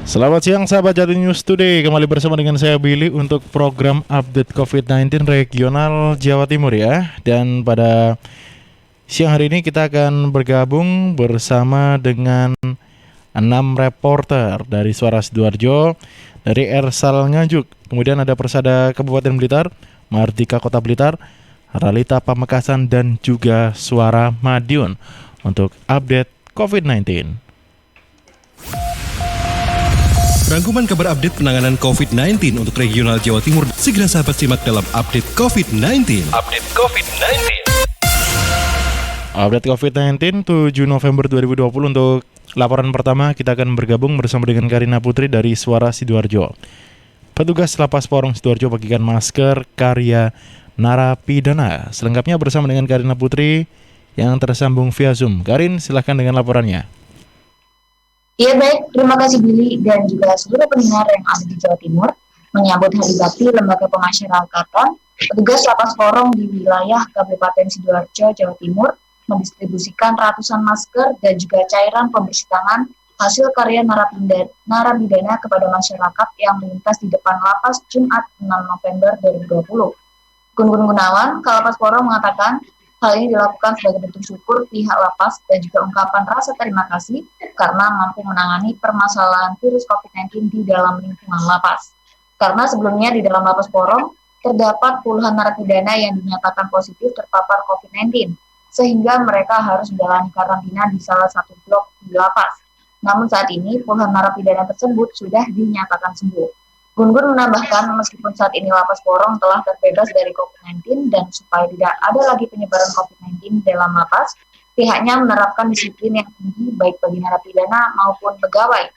Selamat siang sahabat Jati News Today. Kembali bersama dengan saya Billy untuk program update COVID-19 regional Jawa Timur ya. Dan pada siang hari ini kita akan bergabung bersama dengan 6 reporter dari Suara Sidoarjo, dari Ersal Nganjuk, kemudian ada Persada Kabupaten Blitar, Mardika Kota Blitar, Ralita Pamekasan, dan juga Suara Madiun untuk update COVID-19. Rangkuman kabar update penanganan COVID-19 untuk regional Jawa Timur segera sahabat simak dalam update COVID-19. Update COVID-19 7 November 2020 untuk laporan pertama kita akan bergabung bersama dengan Karina Putri dari Suara Sidoarjo. Petugas Lapas Porong Sidoarjo bagikan masker karya narapidana. Selengkapnya bersama dengan Karina Putri yang tersambung via Zoom. Karin, silahkan dengan laporannya. Ya baik, terima kasih Billy dan juga seluruh pendengar yang ada di Jawa Timur. Menyambut Hari Bakti Lembaga Pemasyarakatan, petugas Lapas Porong di wilayah Kabupaten Sidoarjo, Jawa Timur mendistribusikan ratusan masker dan juga cairan pembersih tangan hasil karya narapidana kepada masyarakat yang melintas di depan lapas Jumat 6 November 2020. Gun Gunawan, Kalapas Porong mengatakan, hal ini dilakukan sebagai bentuk syukur pihak lapas dan juga ungkapan rasa terima kasih karena mampu menangani permasalahan virus COVID-19 di dalam lingkungan lapas. Karena sebelumnya di dalam Lapas Porong terdapat puluhan narapidana yang dinyatakan positif terpapar COVID-19, sehingga mereka harus menjalani karantina di salah satu blok di lapas. Namun saat ini puluhan narapidana tersebut sudah dinyatakan sembuh. Gun menambahkan meskipun saat ini Lapas Porong telah terbebas dari COVID-19 dan supaya tidak ada lagi penyebaran COVID-19 dalam lapas, pihaknya menerapkan disiplin yang tinggi baik bagi narapidana maupun pegawai.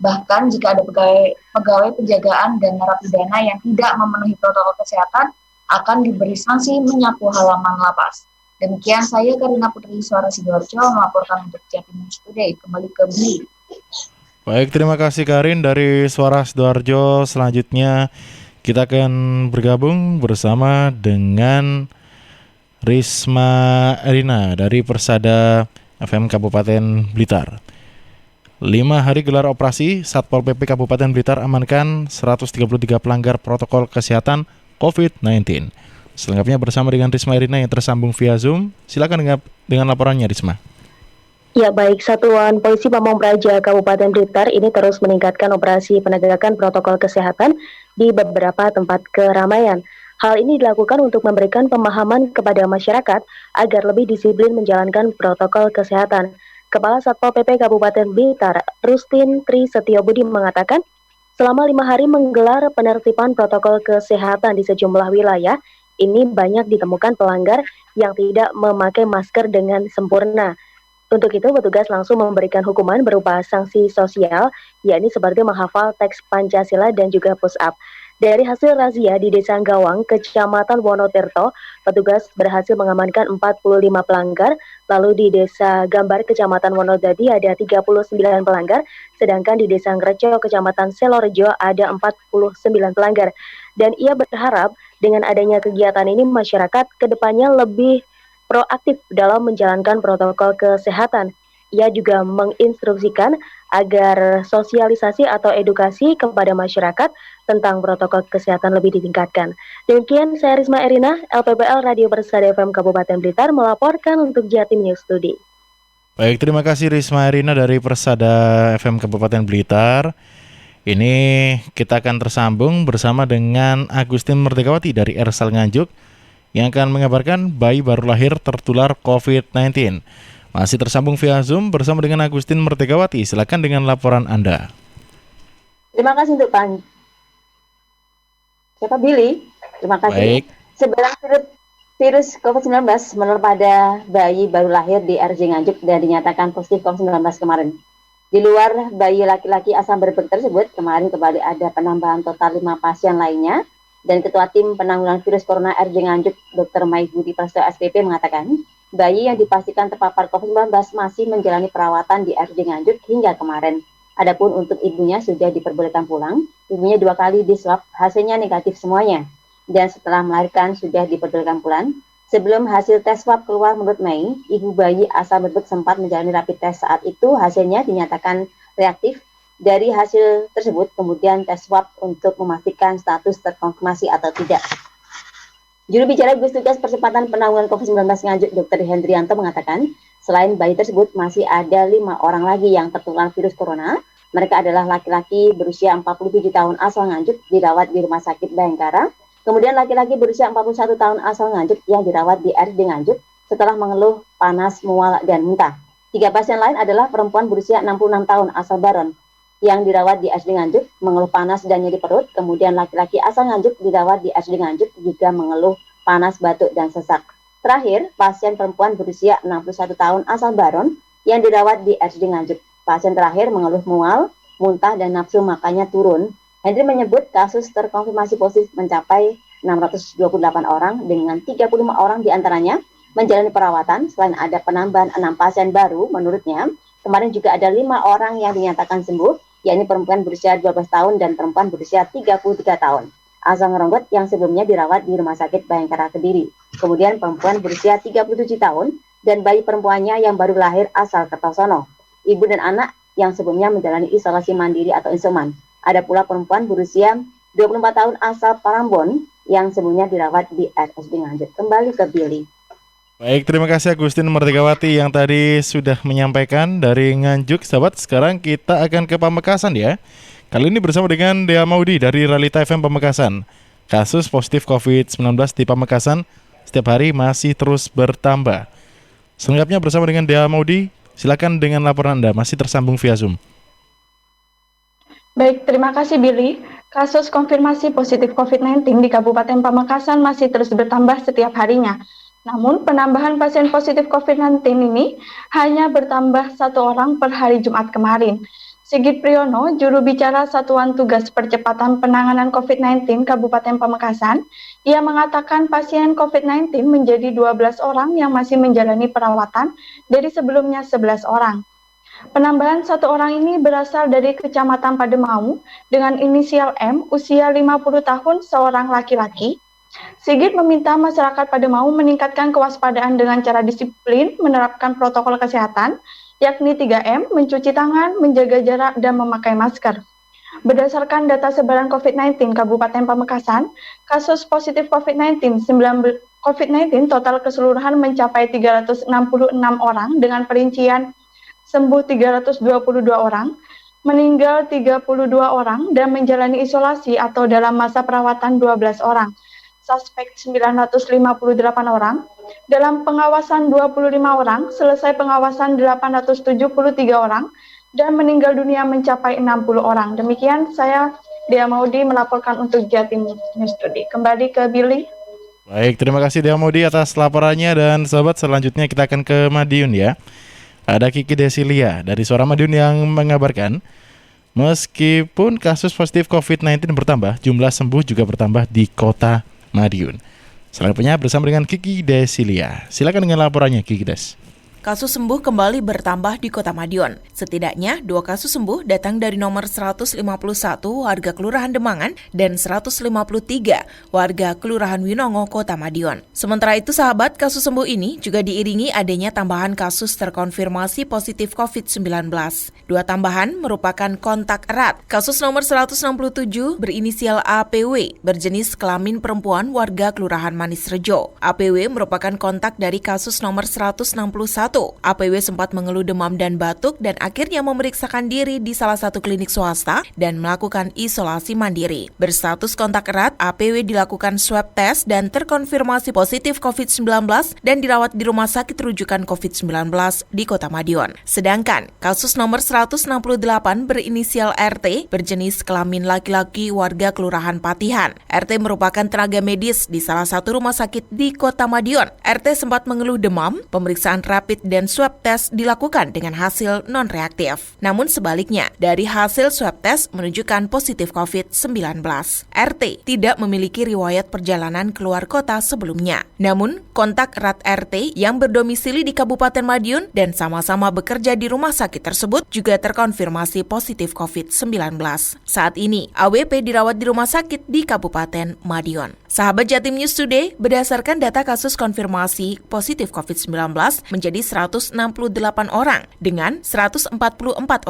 Bahkan jika ada pegawai penjagaan dan narapidana yang tidak memenuhi protokol kesehatan, akan diberi sanksi menyapu halaman lapas. Demikian saya Karina Putri Suara Sidoarjo melaporkan untuk Jati News Today. Kembali ke Billy. Baik, terima kasih Karin dari Suara Sidoarjo. Selanjutnya kita akan bergabung bersama dengan Risma Erina dari Persada FM Kabupaten Blitar. 5 hari gelar operasi, Satpol PP Kabupaten Blitar amankan 133 pelanggar protokol kesehatan COVID-19. Selengkapnya bersama dengan Risma Erina yang tersambung via Zoom. Silakan dengan laporannya, Risma. Ya baik, Satuan Polisi Pamong Praja Kabupaten Blitar ini terus meningkatkan operasi penegakan protokol kesehatan di beberapa tempat keramaian. Hal ini dilakukan untuk memberikan pemahaman kepada masyarakat agar lebih disiplin menjalankan protokol kesehatan. Kepala Satpol PP Kabupaten Blitar, Rustin Tri Setiobudi mengatakan, selama 5 hari menggelar penertiban protokol kesehatan di sejumlah wilayah, ini banyak ditemukan pelanggar yang tidak memakai masker dengan sempurna. Untuk itu, petugas langsung memberikan hukuman berupa sanksi sosial, yakni seperti menghafal teks Pancasila dan juga push-up. Dari hasil razia di Desa Gawang, Kecamatan Wonotirto, petugas berhasil mengamankan 45 pelanggar, lalu di Desa Gambar, Kecamatan Wonodadi ada 39 pelanggar, sedangkan di Desa Ngreco, Kecamatan Selorejo ada 49 pelanggar. Dan ia berharap dengan adanya kegiatan ini masyarakat kedepannya lebih proaktif dalam menjalankan protokol kesehatan. Ia juga menginstruksikan agar sosialisasi atau edukasi kepada masyarakat tentang protokol kesehatan lebih ditingkatkan. Demikian saya Risma Erina, LPPL Radio Persada FM Kabupaten Blitar melaporkan untuk Jatim News Today. Baik, terima kasih Risma Erina dari Persada FM Kabupaten Blitar. Ini kita akan tersambung bersama dengan Agustin Merdekawati dari Ersal Nganjuk yang akan mengabarkan bayi baru lahir tertular COVID-19. Masih tersambung via Zoom bersama dengan Agustin Merdekawati. Silakan dengan laporan Anda. Terima kasih untuk Siapa Billy? Terima kasih. Baik. Sebarang virus COVID-19 menular pada bayi baru lahir di RJ Nganjuk dan dinyatakan positif COVID-19 kemarin. Di luar bayi laki-laki asal Brebek tersebut, kemarin kembali ada penambahan total 5 pasien lainnya. Dan Ketua Tim Penanggulangan Virus Corona RJ Nganjuk, Dr. Maibudi Prasetyo SPP mengatakan, bayi yang dipastikan terpapar COVID-19 masih menjalani perawatan di RJ Nganjuk hingga kemarin. Adapun untuk ibunya sudah diperbolehkan pulang, ibunya 2 kali diswab, hasilnya negatif semuanya. Dan setelah melahirkan sudah diperbolehkan pulang. Sebelum hasil tes swab keluar menurut Mei, ibu bayi asal Brebek sempat menjalani rapid test saat itu hasilnya dinyatakan reaktif Dari hasil tersebut kemudian tes swab untuk memastikan status terkonfirmasi atau tidak. Juru bicara gugus tugas percepatan penanggulangan COVID-19 Nganjuk, Dr. Hendrianto mengatakan, selain bayi tersebut masih ada 5 orang lagi yang tertular virus corona. Mereka adalah laki-laki berusia 47 tahun asal Nganjuk dirawat di Rumah Sakit Bayangkara. Kemudian laki-laki berusia 41 tahun asal Nganjuk yang dirawat di RSUD Nganjuk setelah mengeluh panas, mual, dan muntah. 3 pasien lain adalah perempuan berusia 66 tahun asal Baron yang dirawat di RSUD Nganjuk mengeluh panas dan nyeri perut. Kemudian laki-laki asal Nganjuk dirawat di RSUD Nganjuk juga mengeluh panas, batuk, dan sesak. Terakhir, pasien perempuan berusia 61 tahun asal Baron yang dirawat di RSUD Nganjuk. Pasien terakhir mengeluh mual, muntah, dan nafsu makannya turun. Hendri menyebut kasus terkonfirmasi positif mencapai 628 orang dengan 35 orang diantaranya menjalani perawatan. Selain ada penambahan 6 pasien baru, menurutnya kemarin juga ada 5 orang yang dinyatakan sembuh, yakni perempuan berusia 12 tahun dan perempuan berusia 33 tahun asal Ngeronggot yang sebelumnya dirawat di Rumah Sakit Bayangkara Kediri. Kemudian perempuan berusia 37 tahun dan bayi perempuannya yang baru lahir asal Kertosono. Ibu dan anak yang sebelumnya menjalani isolasi mandiri atau isoman. Ada pula perempuan berusia 24 tahun asal Parambon yang sebelumnya dirawat di RSUD Nganjuk. Kembali ke Billy. Baik, terima kasih Agustin Merdekawati yang tadi sudah menyampaikan dari Nganjuk. Sahabat, sekarang kita akan ke Pamekasan ya. Kali ini bersama dengan Dea Maudi dari Realita FM Pamekasan. Kasus positif COVID-19 di Pamekasan setiap hari masih terus bertambah. Selengkapnya bersama dengan Dea Maudi. Silakan dengan laporan Anda, masih tersambung via Zoom. Baik, terima kasih Billy. Kasus konfirmasi positif COVID-19 di Kabupaten Pamekasan masih terus bertambah setiap harinya. Namun, penambahan pasien positif COVID-19 ini hanya bertambah 1 orang per hari Jumat kemarin. Sigit Priyono, juru bicara Satuan Tugas Percepatan Penanganan COVID-19 Kabupaten Pamekasan, ia mengatakan pasien COVID-19 menjadi 12 orang yang masih menjalani perawatan dari sebelumnya 11 orang. Penambahan 1 orang ini berasal dari Kecamatan Pademau dengan inisial M, usia 50 tahun, seorang laki-laki. Sigit meminta masyarakat Pademau meningkatkan kewaspadaan dengan cara disiplin menerapkan protokol kesehatan, yakni 3M, mencuci tangan, menjaga jarak, dan memakai masker. Berdasarkan data sebaran COVID-19 Kabupaten Pamekasan, kasus positif COVID-19 total keseluruhan mencapai 366 orang dengan perincian sembuh 322 orang, meninggal 32 orang, dan menjalani isolasi atau dalam masa perawatan 12 orang. Suspek 958 orang, dalam pengawasan 25 orang, selesai pengawasan 873 orang, dan meninggal dunia mencapai 60 orang. Demikian saya Dea Maudi melaporkan untuk Jatim News Today. Kembali ke Billy. Baik, terima kasih Dea Maudi atas laporannya, dan sahabat selanjutnya kita akan ke Madiun ya. Ada Kiki Desilia dari Suara Madiun yang mengabarkan, meskipun kasus positif COVID-19 bertambah, jumlah sembuh juga bertambah di kota Madiun. Selanjutnya bersama dengan Kiki Desilia. Silakan dengan laporannya Kiki Des. Kasus sembuh kembali bertambah di Kota Madiun. Setidaknya 2 kasus sembuh datang dari nomor 151 warga Kelurahan Demangan dan 153 warga Kelurahan Winongo, Kota Madiun. Sementara itu sahabat, kasus sembuh ini juga diiringi adanya tambahan kasus terkonfirmasi positif COVID-19. 2 tambahan merupakan kontak erat. Kasus nomor 167 berinisial APW, berjenis kelamin perempuan warga Kelurahan Manis Rejo. APW merupakan kontak dari kasus nomor 161. APW sempat mengeluh demam dan batuk dan akhirnya memeriksakan diri di salah satu klinik swasta dan melakukan isolasi mandiri. Berstatus kontak erat, APW dilakukan swab test dan terkonfirmasi positif COVID-19 dan dirawat di Rumah Sakit Rujukan COVID-19 di Kota Madiun. Sedangkan kasus nomor 168 berinisial RT, berjenis kelamin laki-laki warga Kelurahan Patihan. RT merupakan tenaga medis di salah satu rumah sakit di Kota Madiun. RT sempat mengeluh demam, pemeriksaan rapid dan swab test dilakukan dengan hasil non-reaktif. Namun sebaliknya, dari hasil swab test menunjukkan positif COVID-19. RT tidak memiliki riwayat perjalanan keluar kota sebelumnya. Namun, kontak erat RT yang berdomisili di Kabupaten Madiun dan sama-sama bekerja di rumah sakit tersebut juga terkonfirmasi positif COVID-19. Saat ini, AWP dirawat di rumah sakit di Kabupaten Madiun. Sahabat Jatim News Today, berdasarkan data kasus konfirmasi positif COVID-19 menjadi 168 orang, dengan 144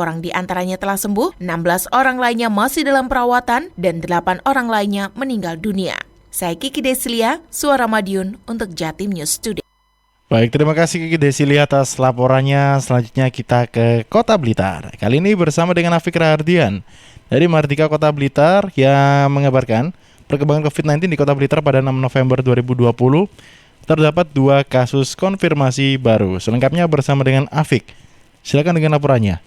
orang diantaranya telah sembuh, 16 orang lainnya masih dalam perawatan, dan 8 orang lainnya meninggal dunia. Saya Kiki Desilia, Suara Madiun untuk Jatim News Today. Baik, terima kasih Kiki Desilia atas laporannya. Selanjutnya kita ke Kota Blitar. Kali ini bersama dengan Afik Rahardian dari Mardika Kota Blitar yang mengabarkan perkembangan COVID-19 di Kota Blitar pada 6 November 2020. Terdapat 2 kasus konfirmasi baru. Selengkapnya bersama dengan Afik. Silakan dengan laporannya.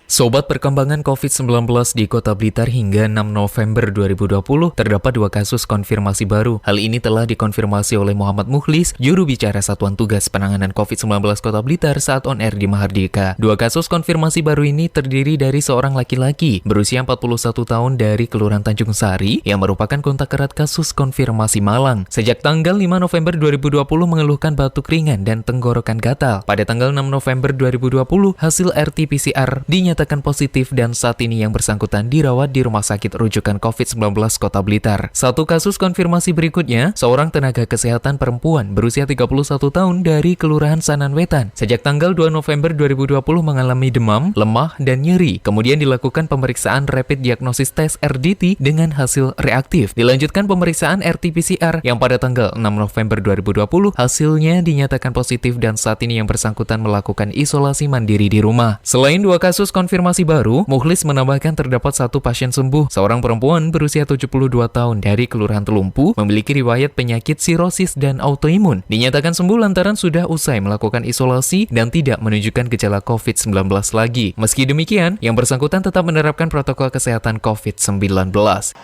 Sobat, perkembangan COVID-19 di Kota Blitar hingga 6 November 2020 terdapat 2 kasus konfirmasi baru. Hal ini telah dikonfirmasi oleh Muhammad Mukhlis, juru bicara Satuan Tugas Penanganan COVID-19 Kota Blitar saat on air di Mahardika. 2 kasus konfirmasi baru ini terdiri dari seorang laki-laki berusia 41 tahun dari Kelurahan Tanjung Sari yang merupakan kontak erat kasus konfirmasi Malang. Sejak tanggal 5 November 2020 mengeluhkan batuk ringan dan tenggorokan gatal. Pada tanggal 6 November 2020, hasil RT-PCR dinyatakan positif dan saat ini yang bersangkutan dirawat di Rumah Sakit Rujukan COVID-19 Kota Blitar. 1 kasus konfirmasi berikutnya, seorang tenaga kesehatan perempuan berusia 31 tahun dari Kelurahan Sananwetan. Sejak tanggal 2 November 2020 mengalami demam, lemah, dan nyeri. Kemudian dilakukan pemeriksaan rapid diagnosis tes RDT dengan hasil reaktif. Dilanjutkan pemeriksaan RT-PCR yang pada tanggal 6 November 2020 hasilnya dinyatakan positif dan saat ini yang bersangkutan melakukan isolasi mandiri di rumah. Selain 2 kasus konfirmasi baru, Mukhlis menambahkan terdapat 1 pasien sembuh. Seorang perempuan berusia 72 tahun dari Kelurahan Telumpu memiliki riwayat penyakit sirosis dan autoimun. Dinyatakan sembuh lantaran sudah usai melakukan isolasi dan tidak menunjukkan gejala COVID-19 lagi. Meski demikian, yang bersangkutan tetap menerapkan protokol kesehatan COVID-19.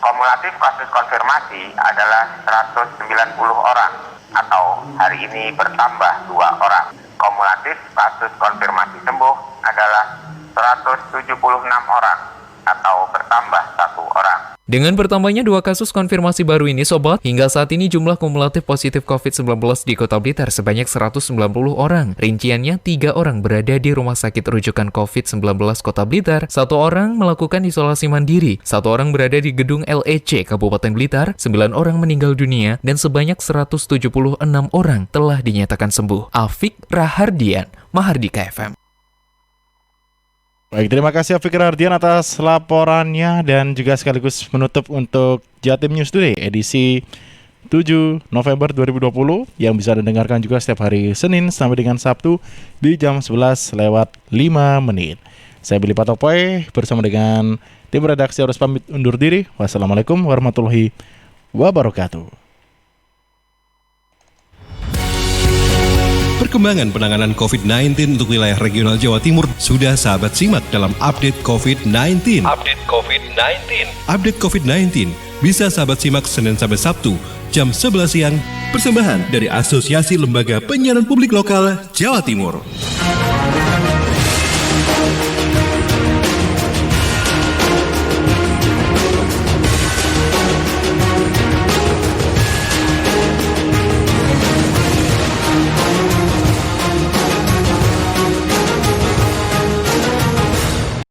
Kumulatif kasus konfirmasi adalah 190 orang atau hari ini bertambah 2 orang. Kumulatif kasus konfirmasi sembuh adalah 176 orang atau bertambah 1 orang. Dengan bertambahnya 2 kasus konfirmasi baru ini, Sobat, hingga saat ini jumlah kumulatif positif COVID-19 di Kota Blitar sebanyak 190 orang. Rinciannya 3 orang berada di Rumah Sakit Rujukan COVID-19 Kota Blitar, 1 orang melakukan isolasi mandiri, 1 orang berada di Gedung LEC Kabupaten Blitar, 9 orang meninggal dunia, dan sebanyak 176 orang telah dinyatakan sembuh. Afik Rahardian, Mahardika FM. Baik, terima kasih Afik Rahardian atas laporannya dan juga sekaligus menutup untuk Jatim News Today edisi 7 November 2020 yang bisa didengarkan juga setiap hari Senin sampai dengan Sabtu di jam 11:05. Saya Billy Patopoy bersama dengan tim redaksi harus pamit undur diri. Wassalamualaikum warahmatullahi wabarakatuh. Perkembangan penanganan COVID-19 untuk wilayah regional Jawa Timur sudah sahabat simak dalam Update COVID-19. Update COVID-19 bisa sahabat simak Senin sampai Sabtu jam 11 siang. Persembahan dari Asosiasi Lembaga Penyiaran Publik Lokal Jawa Timur.